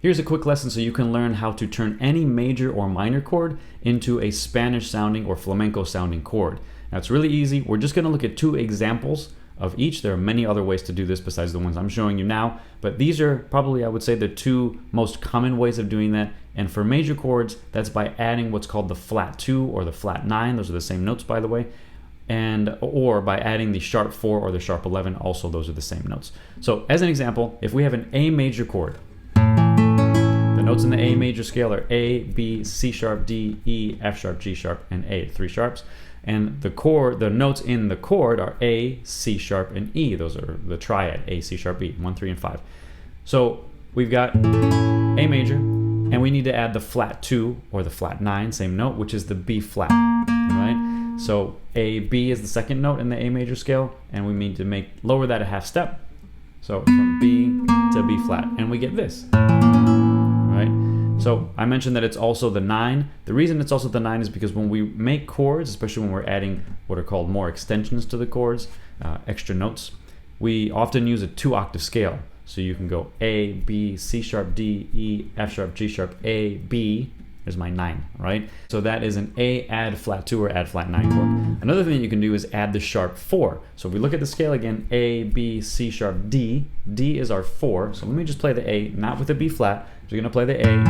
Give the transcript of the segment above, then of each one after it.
Here's a quick lesson so you can learn how to turn any major or minor chord into a Spanish sounding or flamenco sounding chord. Now it's really easy. We're just going to look at 2 examples of each. There are many other ways to do this besides the ones I'm showing you now, but these are probably, I would say, the 2 most common ways of doing that. And for major chords, that's by adding what's called the flat 2 or the flat 9. Those are the same notes, by the way. Or by adding the sharp 4 or the sharp 11, also those are the same notes. So as an example, if we have an A major chord, the notes in the A major scale are A, B, C sharp, D, E, F sharp, G sharp, and A, 3 sharps. And the notes in the chord are A, C sharp, and E. Those are the triad, A, C sharp, E, 1, 3, and 5. So we've got A major, and we need to add the flat 2 or the flat 9, same note, which is the B flat, right? So A, B is the second note in the A major scale, and we need to lower that a half step. So from B to B flat, and we get this, right? So I mentioned that it's also the 9. The reason it's also the 9 is because when we make chords, especially when we're adding what are called more extensions to the chords, extra notes, we often use a 2-octave scale. So you can go A, B, C sharp, D, E, F sharp, G sharp, A, B. There's my 9, right? So that is an A add flat 2 or add flat 9 chord. Another thing you can do is add the sharp 4. So if we look at the scale again, A, B, C sharp, D. D is our 4. So let me just play the A, not with the B flat. So you're gonna play the A.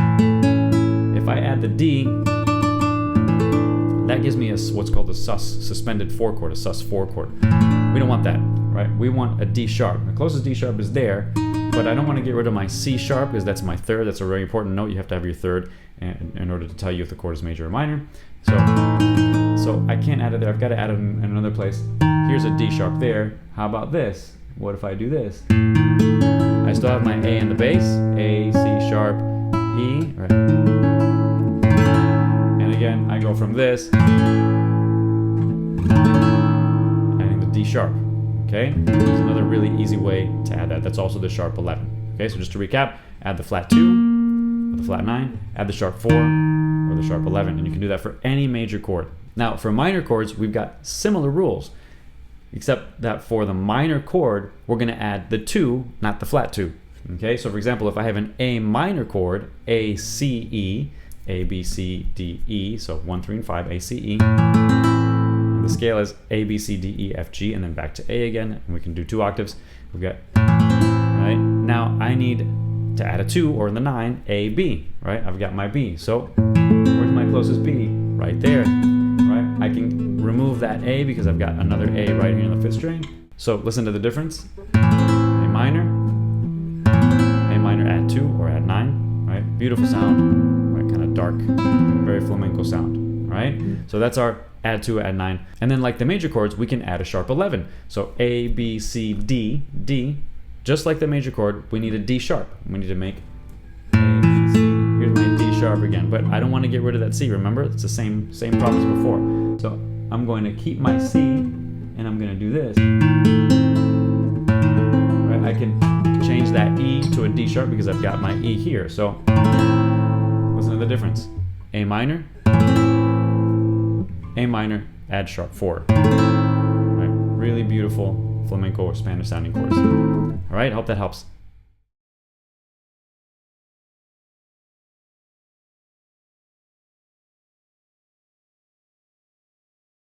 If I add the D, that gives me what's called a suspended 4 chord, a sus 4 chord. We don't want that, right? We want a D sharp. The closest D sharp is there, but I don't want to get rid of my C sharp because that's my 3rd. That's a very important note. You have to have your 3rd in order to tell you if the chord is major or minor. So I can't add it there. I've got to add it in another place. Here's a D sharp there. How about this? What if I do this? I still have my A in the bass, A, C sharp, E, right? And again, I go from this, adding the D sharp, okay? There's another really easy way to add that. That's also the sharp 11. Okay, so just to recap, add the flat 2, or the flat 9, add the sharp 4, or the sharp 11, and you can do that for any major chord. Now, for minor chords, we've got similar rules, except that for the minor chord, we're going to add the 2, not the flat 2. Okay, so for example, if I have an A minor chord, A, C, E, A, B, C, D, E, so 1, 3, and 5, A, C, E. And the scale is A, B, C, D, E, F, G, and then back to A again, and we can do 2 octaves. We've got, right? Now I need to add a 2, or in the 9, A, B, right? I've got my B. So where's my closest B? Right there, right? I can remove that A because I've got another A right here in the 5th string. So listen to the difference. A minor, add 2 or add 9, right? Beautiful sound, right? Kind of dark, very flamenco sound, right? So that's our add 2, add 9. And then like the major chords, we can add a sharp 11. So A, B, C, D, D. Just like the major chord, we need a D sharp. We need to make A, B, C. Here's my D sharp again, but I don't want to get rid of that C. Remember, it's the same problem as before. So I'm going to keep my C, and I'm going to do this. Right? I can change that E to a D sharp because I've got my E here. So listen to the difference. A minor, add sharp 4. Right? Really beautiful flamenco or Spanish sounding chords. All right, hope that helps.